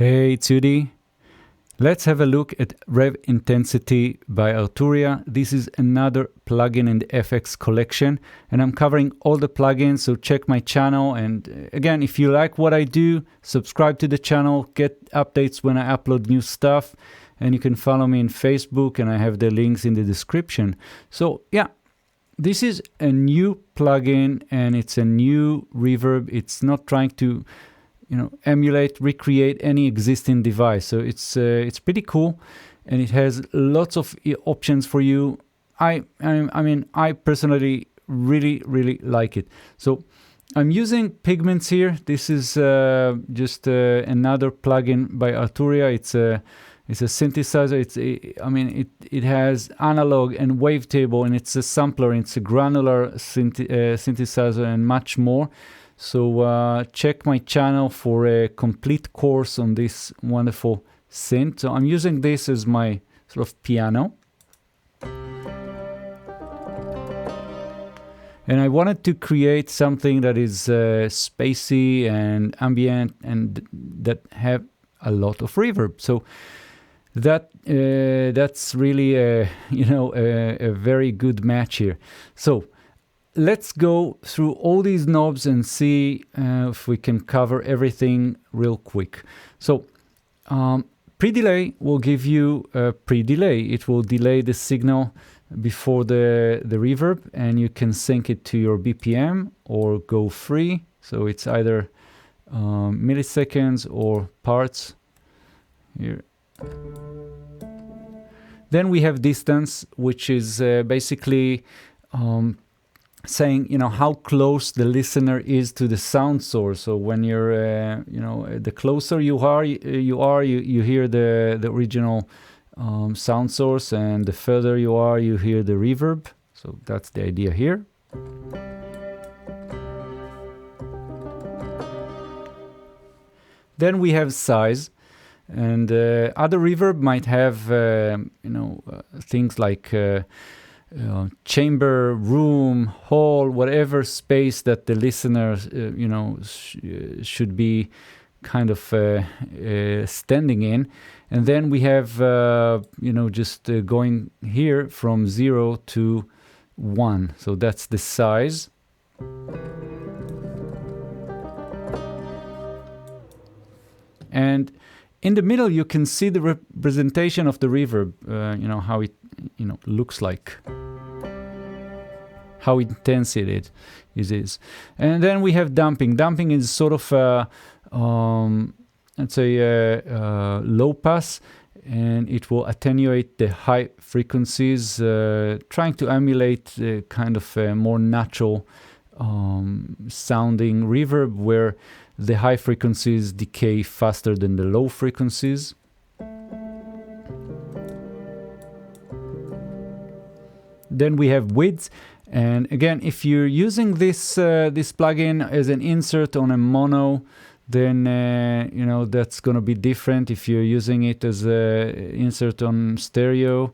Hey, it's Udi. Let's have a look at Rev Intensity by Arturia. This is another plugin in the FX collection, and I'm covering all the plugins, so check my channel. And again, if you like what I do, subscribe to the channel, get updates when I upload new stuff, and you can follow me on Facebook, and I have the links in the description. So yeah, this is a new plugin, and it's a new reverb. It's not trying to emulate, recreate any existing device. So it's pretty cool, and it has lots of options for you. I mean, I personally really like it. So I'm using Pigments here. This is just another plugin by Arturia. It's a synthesizer. It has analog and wavetable, and it's a sampler. It's a granular synthesizer and much more. So check my channel for a complete course on this wonderful synth. So I'm using this as my sort of piano. And I wanted to create something that is spacey and ambient and that have a lot of reverb. So that's really a very good match here. So let's go through all these knobs and see if we can cover everything real quick. So pre-delay will give you a pre-delay. It will delay the signal before the reverb, and you can sync it to your BPM or go free. So it's either milliseconds or parts here. Then we have distance, which is basically saying how close the listener is to the sound source. So when you're the closer you hear the original sound source, and the further you are, you hear the reverb. So that's the idea here. Then we have size, and other reverb might have things like chamber, room, hall, whatever space that the listener should be kind of standing in. And then we have just going here from 0 to 1. So that's the size. And in the middle you can see the representation of the reverb, how it looks like, how intense it is. And then we have damping. Damping is sort of let's say low pass, and it will attenuate the high frequencies, trying to emulate kind of a more natural sounding reverb, where the high frequencies decay faster than the low frequencies. Then we have width, and again, if you're using this plugin as an insert on a mono, then that's going to be different. If you're using it as an insert on stereo,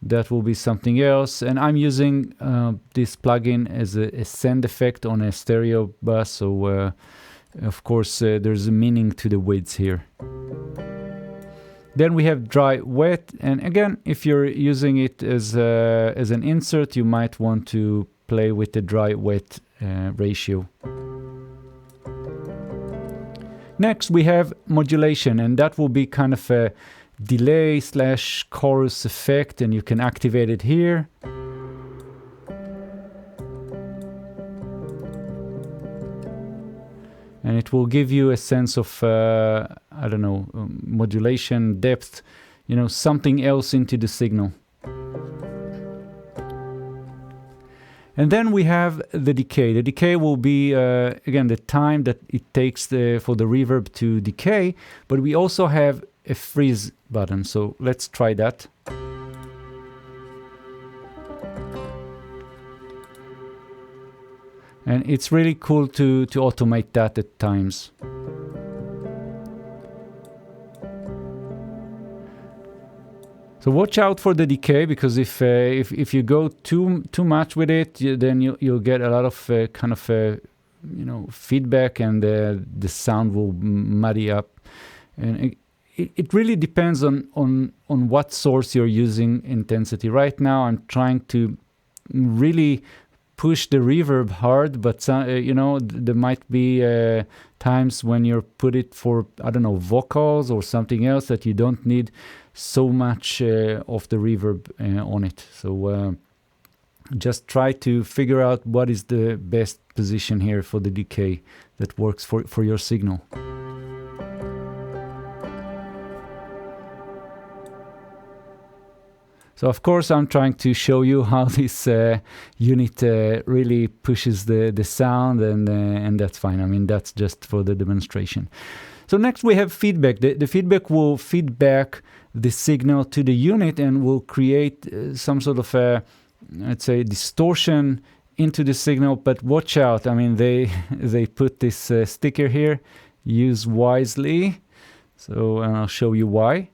that will be something else. And I'm using this plugin as a send effect on a stereo bus, so of course there's a meaning to the widths here. Then we have dry wet, and again, if you're using it as an insert, you might want to play with the dry wet ratio. Next we have modulation, and that will be kind of a delay / chorus effect, and you can activate it here. And it will give you a sense of, modulation, depth, something else into the signal. And then we have the decay. The decay will be, again, the time that it takes for the reverb to decay, but we also have a freeze button. So let's try that. And it's really cool to automate that at times. So watch out for the decay, because if you go too much with it, then you'll get a lot of feedback, and the sound will muddy up. And it really depends on what source you're using intensity. Right now I'm trying to really push the reverb hard, but you know, there might be times when you put it for, I don't know, vocals or something else that you don't need so much of the reverb on it. So just try to figure out what is the best position here for the decay that works for your signal. So of course I'm trying to show you how this unit really pushes the sound, and that's fine. I mean, that's just for the demonstration. So next we have feedback. The feedback will feed back the signal to the unit and will create some sort of a, let's say, distortion into the signal. But watch out, I mean, they put this sticker here, use wisely. So I'll show you why.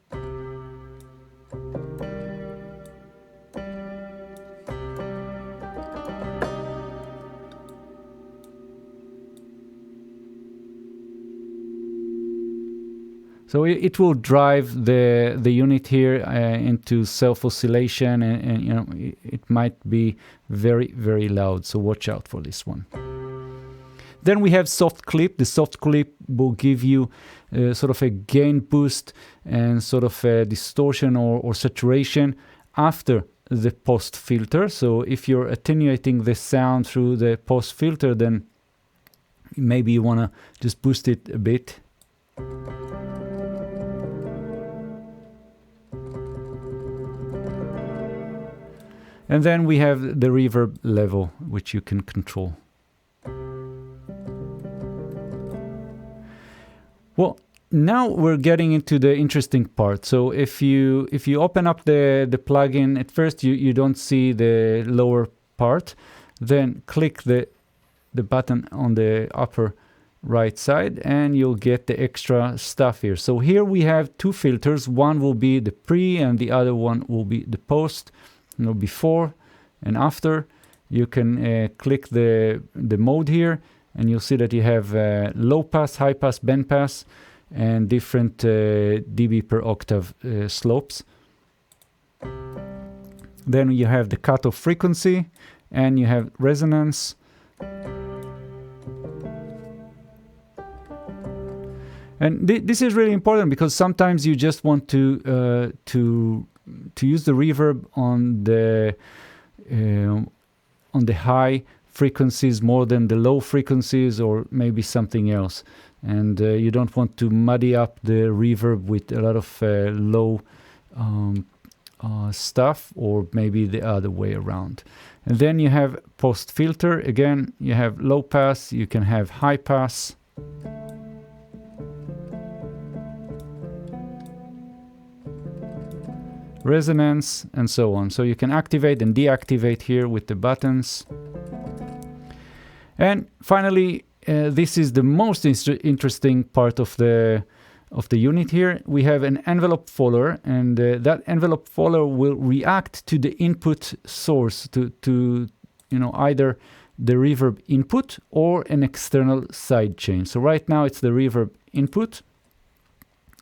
So it will drive the unit here into self-oscillation, and you know, it might be very, very loud. So watch out for this one. Then we have soft clip. The soft clip will give you sort of a gain boost and sort of a distortion or saturation after the post filter. So if you're attenuating the sound through the post filter, then maybe you want to just boost it a bit. And then we have the reverb level, which you can control. Well, now we're getting into the interesting part. So if you open up the plugin, at first you don't see the lower part. Then click the button on the upper right side and you'll get the extra stuff here. So here we have two filters. One will be the pre and the other one will be the post. You know, before and after. You can click the mode here and you'll see that you have low pass, high pass, band pass, and different dB per octave slopes. Then you have the cutoff frequency and you have resonance. And this is really important because sometimes you just want to use the reverb on the high frequencies more than the low frequencies, or maybe something else, and you don't want to muddy up the reverb with a lot of low stuff, or maybe the other way around. And then you have post filter. Again, you have low pass, you can have high pass. Resonance, and so on. So you can activate and deactivate here with the buttons. And finally, this is the most interesting part of the unit here. We have an envelope follower, and that envelope follower will react to the input source, to you know, either the reverb input or an external sidechain. So right now it's the reverb input,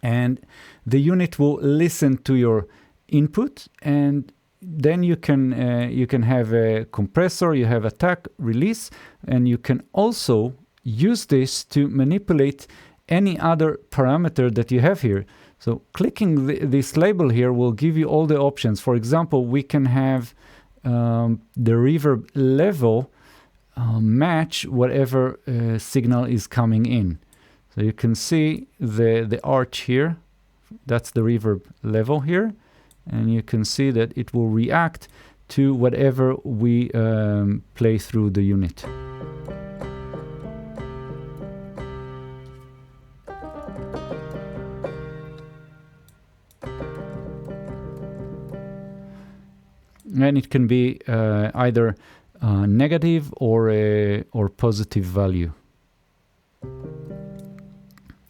and the unit will listen to your input, and then you can have a compressor, you have attack, release, and you can also use this to manipulate any other parameter that you have here. So clicking this label here will give you all the options. For example, we can have the reverb level match whatever signal is coming in. So you can see the arch here, that's the reverb level here. And you can see that it will react to whatever we play through the unit. And it can be either negative or positive value.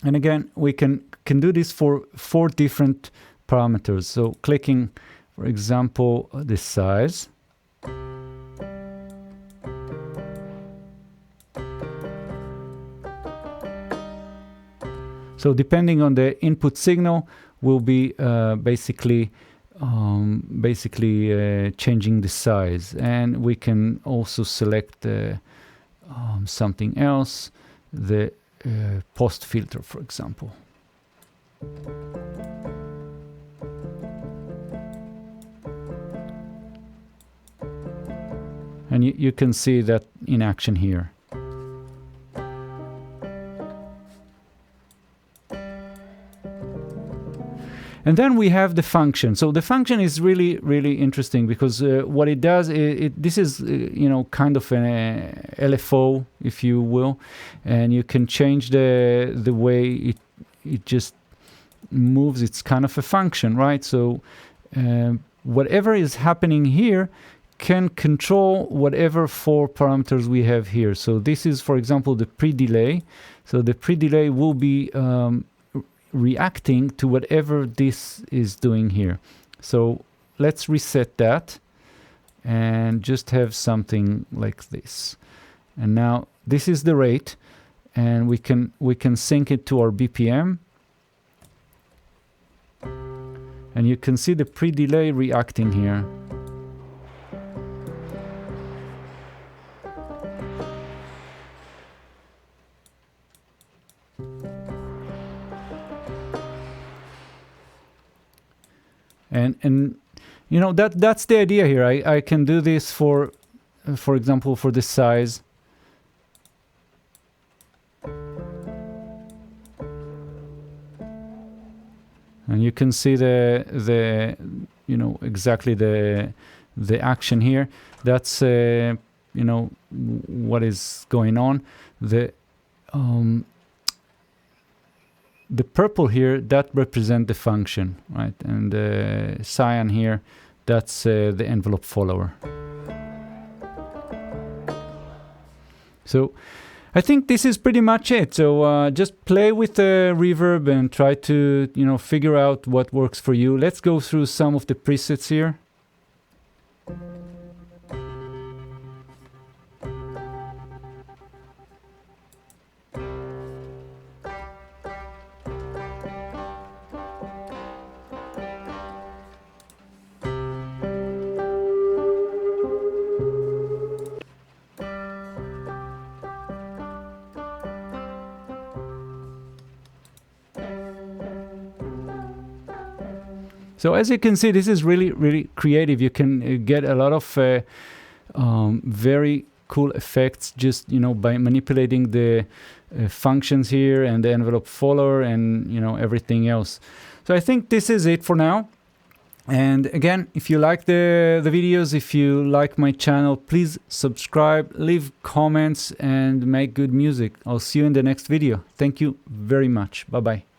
And again, we can do this for 4 different parameters. So clicking, for example, the size. So depending on the input signal, we'll be basically changing the size. And we can also select something else, the post filter, for example. And you can see that in action here. And then we have the function. So the function is really, really interesting because what it does, this is, you know, kind of an LFO, if you will, and you can change the way it just moves. It's kind of a function, right? So whatever is happening here can control whatever 4 parameters we have here. So this is, for example, the pre-delay. So the pre-delay will be reacting to whatever this is doing here. So let's reset that and just have something like this. And now this is the rate, and we can sync it to our BPM. And you can see the pre-delay reacting here. And you know, that's the idea here. I can do this for example, for the size. And you can see the you know, exactly the action here. That's you know, what is going on. The purple here, that represents the function, right? And the cyan here, that's the envelope follower. So I think this is pretty much it. So just play with the reverb and try to, you know, figure out what works for you. Let's go through some of the presets here. So as you can see, this is really, really creative. You can get a lot of very cool effects just, you know, by manipulating the functions here and the envelope follower and, you know, everything else. So I think this is it for now. And again, if you like the videos, if you like my channel, please subscribe, leave comments, and make good music. I'll see you in the next video. Thank you very much. Bye-bye.